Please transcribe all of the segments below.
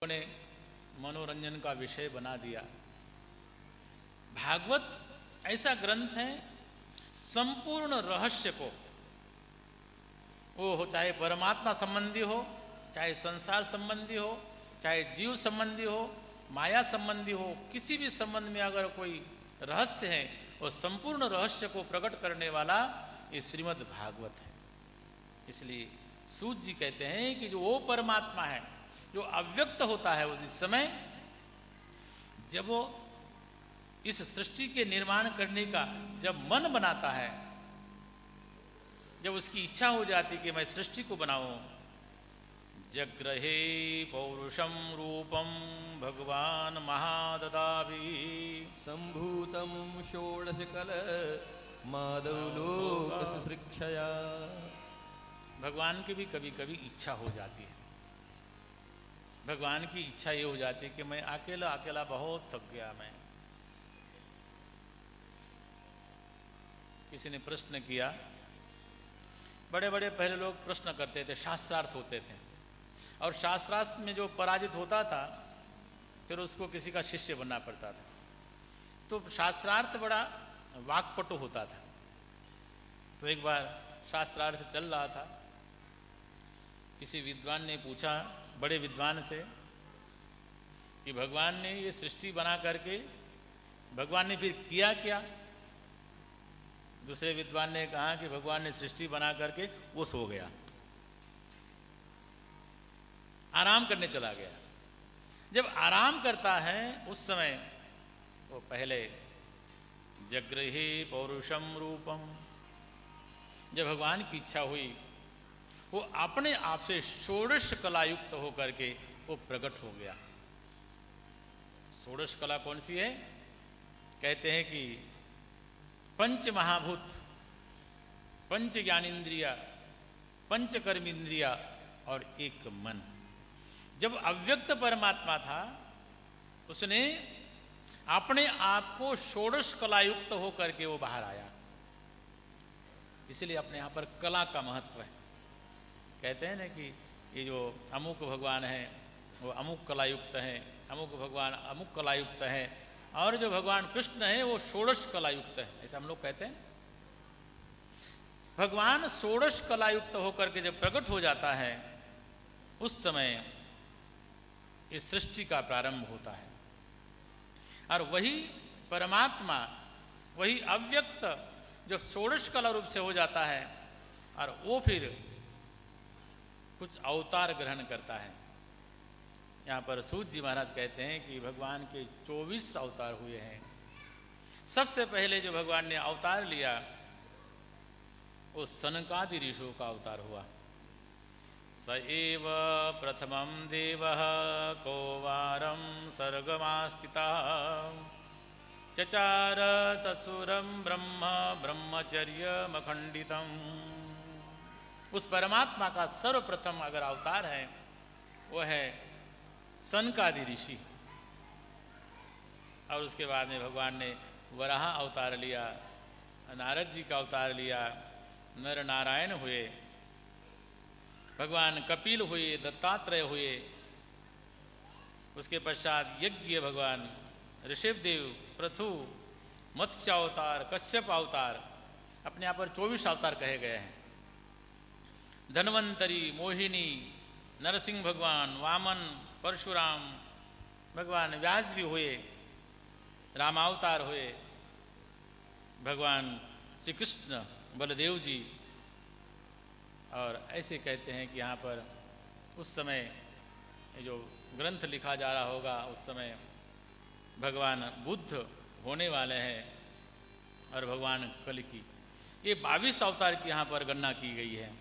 ने मनोरंजन का विषय बना दिया। भागवत ऐसा ग्रंथ है, संपूर्ण रहस्य को, वो हो चाहे परमात्मा संबंधी हो, चाहे संसार संबंधी हो, चाहे जीव संबंधी हो, माया संबंधी हो, किसी भी संबंध में अगर कोई रहस्य है, वो संपूर्ण रहस्य को प्रकट करने वाला ये श्रीमद् भागवत है। इसलिए सूत जी कहते हैं कि जो वो परमात्मा है जो अव्यक्त होता है, उस समय जब वो इस सृष्टि के निर्माण करने का जब मन बनाता है, जब उसकी इच्छा हो जाती कि मैं सृष्टि को बनाऊं, जग्रहे पौरुषम रूपम भगवान महाददाभि संभूतम षोडशकल माधवलोकसृक्षया। भगवान की भी कभी कभी इच्छा हो जाती है। भगवान की इच्छा ये हो जाती है कि मैं अकेला अकेला बहुत थक गया। मैं किसी ने प्रश्न किया, बड़े बड़े पहले लोग प्रश्न करते थे, शास्त्रार्थ होते थे, और शास्त्रार्थ में जो पराजित होता था फिर उसको किसी का शिष्य बनना पड़ता था। तो शास्त्रार्थ बड़ा वाक्पटु होता था। तो एक बार शास्त्रार्थ चल रहा था, किसी विद्वान ने पूछा बड़े विद्वान से कि भगवान ने ये सृष्टि बना करके भगवान ने फिर किया क्या? दूसरे विद्वान ने कहा कि भगवान ने सृष्टि बना करके वो सो गया, आराम करने चला गया। जब आराम करता है उस समय वो पहले जग्रहे पौरुषम रूपम, जब भगवान की इच्छा हुई वो अपने आप से षोडश कला युक्त होकर के वो प्रकट हो गया। षोडश कला कौन सी है? कहते हैं कि पंच महाभूत, पंच ज्ञानेन्द्रिया, पंच कर्मेंद्रिया और एक मन। जब अव्यक्त परमात्मा था उसने अपने आप को षोडश कला युक्त होकर के वो बाहर आया। इसलिए अपने यहाँ पर कला का महत्व है। कहते हैं ना कि ये जो अमुक भगवान है वो अमुक कला युक्त है, अमुक भगवान अमुक कला युक्त है, और जो भगवान कृष्ण है वो षोडश कला युक्त है, ऐसा हम लोग कहते हैं। भगवान षोडश कला युक्त होकर के जब प्रकट हो जाता है उस समय इस सृष्टि का प्रारंभ होता है। और वही परमात्मा, वही अव्यक्त जो षोडश कला रूप से हो जाता है, और वो फिर कुछ अवतार ग्रहण करता है। यहाँ पर सूत जी महाराज कहते हैं कि भगवान के 24 अवतार हुए हैं। सबसे पहले जो भगवान ने अवतार लिया वो सनकादि ऋषियों का अवतार हुआ। स एव प्रथमं देवः कौवारं सर्गमास्थितः चचार ससुरं ब्रह्म ब्रह्मचर्यमखंडितम्। उस परमात्मा का सर्वप्रथम अगर अवतार है वो है सनकादि ऋषि, और उसके बाद में भगवान ने वराह अवतार लिया, नारद जी का अवतार लिया, नर नारायण हुए, भगवान कपिल हुए, दत्तात्रेय हुए, उसके पश्चात यज्ञ भगवान ऋषभदेव, पृथु, मत्स्य अवतार, कश्यप अवतार, अपने यहाँ पर 24 अवतार कहे गए हैं। धन्वंतरी, मोहिनी, नरसिंह भगवान, वामन, परशुराम, भगवान व्यास भी हुए, रामावतार हुए, भगवान श्री कृष्ण, बलदेव जी, और ऐसे कहते हैं कि यहाँ पर उस समय जो ग्रंथ लिखा जा रहा होगा उस समय भगवान बुद्ध होने वाले हैं, और भगवान कल्कि, ये 22 अवतार की यहाँ पर गणना की गई है,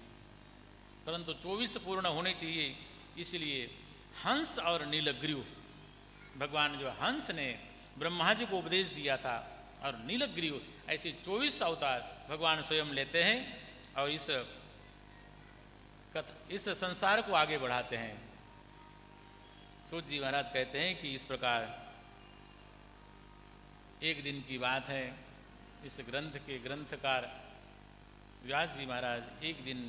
परंतु 24 पूर्ण होने चाहिए। इसलिए हंस और नीलग्रीव, भगवान जो हंस ने ब्रह्मा जी को उपदेश दिया था, और नीलग्रीव, ऐसे 24 अवतार भगवान स्वयं लेते हैं और इस संसार को आगे बढ़ाते हैं। सूत जी महाराज कहते हैं कि इस प्रकार एक दिन की बात है, इस ग्रंथ के ग्रंथकार व्यास जी महाराज एक दिन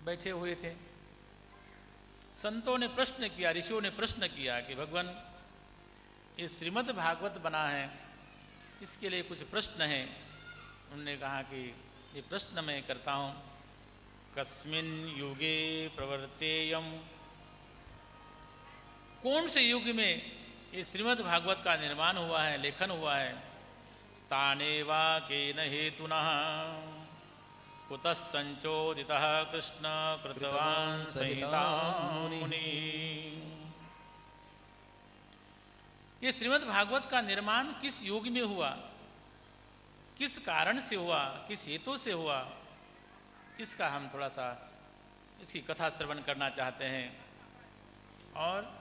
बैठे हुए थे, संतों ने प्रश्न किया, ऋषियों ने प्रश्न किया कि भगवान ये श्रीमद् भागवत बना है, इसके लिए कुछ प्रश्न हैं। उन्होंने कहा कि ये प्रश्न मैं करता हूँ, कस्मिन् युगे प्रवर्तेयम, कौन से युग में ये श्रीमद् भागवत का निर्माण हुआ है, लेखन हुआ है। स्थाने वा केन हेतुनः कुतः संचोदितः कृष्ण कृतवान् संहितां मुनि। ये श्रीमद् भागवत का निर्माण किस युग में हुआ, किस कारण से हुआ, किस हेतु से हुआ, इसका हम थोड़ा सा इसकी कथा श्रवण करना चाहते हैं। और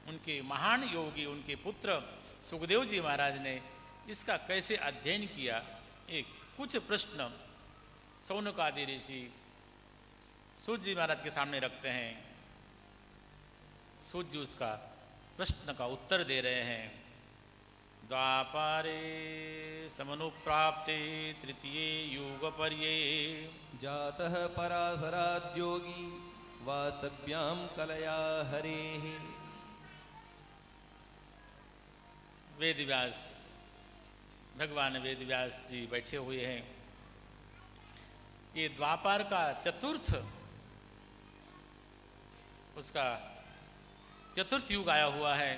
उनके महान योगी, उनके पुत्र सुखदेव जी महाराज ने इसका कैसे अध्ययन किया, एक कुछ प्रश्न सौनक आदि ऋषि सूत जी महाराज के सामने रखते हैं। सूत जी उसका प्रश्न का उत्तर दे रहे हैं। द्वापारे समनुप्राप्ते तृतीये युगपर्ये जातः पराशराद्योगी वासव्यां कलया हरेः। वेदव्यास, भगवान वेदव्यास जी बैठे हुए हैं। ये द्वापार का चतुर्थ, उसका चतुर्थ युग आया हुआ है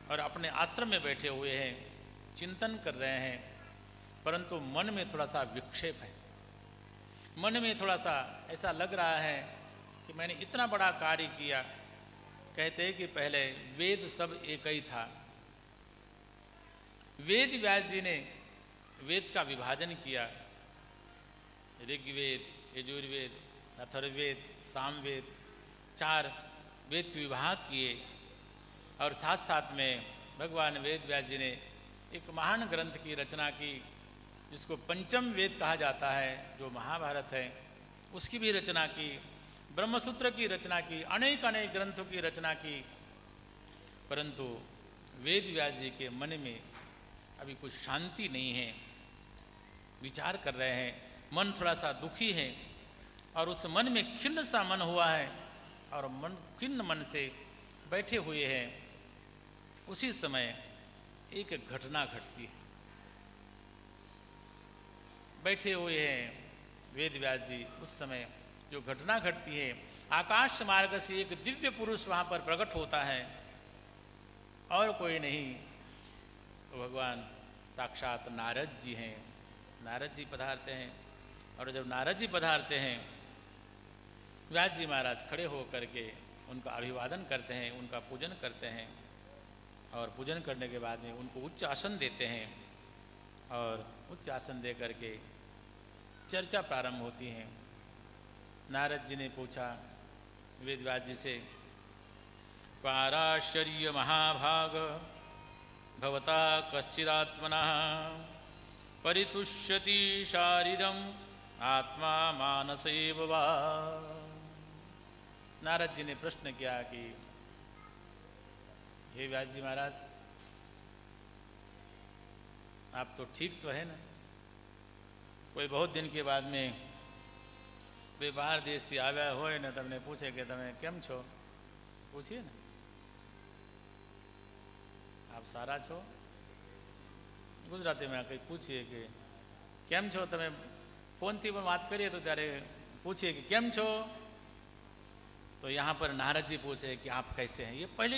और अपने आश्रम में बैठे हुए हैं, चिंतन कर रहे हैं। परंतु मन में थोड़ा सा विक्षेप है, मन में थोड़ा सा ऐसा लग रहा है कि मैंने इतना बड़ा कार्य किया। कहते हैं कि पहले वेद सब एक ही था। वेद व्यास जी ने वेद का विभाजन किया, ऋग्वेद, यजुर्वेद, अथर्ववेद, सामवेद, 4 वेद के विभाग किए। और साथ साथ में भगवान वेद व्यास जी ने एक महान ग्रंथ की रचना की, जिसको पंचम वेद कहा जाता है, जो महाभारत है, उसकी भी रचना की। ब्रह्मसूत्र की रचना की, अनेक अनेक ग्रंथों की रचना की। परंतु वेद व्यास जी के मन में अभी कुछ शांति नहीं है, विचार कर रहे हैं, मन थोड़ा सा दुखी है और उस मन में खिन्न सा मन हुआ है और मन खिन्न मन से बैठे हुए हैं। उसी समय एक घटना घटती है। बैठे हुए हैं वेद व्यास जी, उस समय जो घटना घटती है, आकाश मार्ग से एक दिव्य पुरुष वहां पर प्रकट होता है और कोई नहीं, तो भगवान साक्षात नारद जी हैं। नारद जी पधारते हैं और जब नारद जी पधारते हैं, व्यास जी महाराज खड़े होकर के उनका अभिवादन करते हैं, उनका पूजन करते हैं और पूजन करने के बाद में उनको उच्च आसन देते हैं और उच्च आसन दे करके चर्चा प्रारंभ होती है। नारद जी ने पूछा वेद व्यास जी से, पाराशर्य महाभाग भवता कश्चिदात्मनः परितुष्यति शारीरम आत्मा मानसेव वा। नारद जी ने प्रश्न किया कि हे व्यास जी महाराज, आप तो ठीक तो है ना? कोई बहुत दिन के बाद में वे बाहर देश थी आव्या हो ने तमने पूछे कि तमे केम छो, पूछिए ना, आप सारा छो? गुजराती में कहीं पूछिए कि केम छो, तमे फोन थी पण बात करिए तो त्यारे पूछिए कि केम छो, तो यहाँ पर नारद जी पूछे कि आप कैसे हैं। ये पहले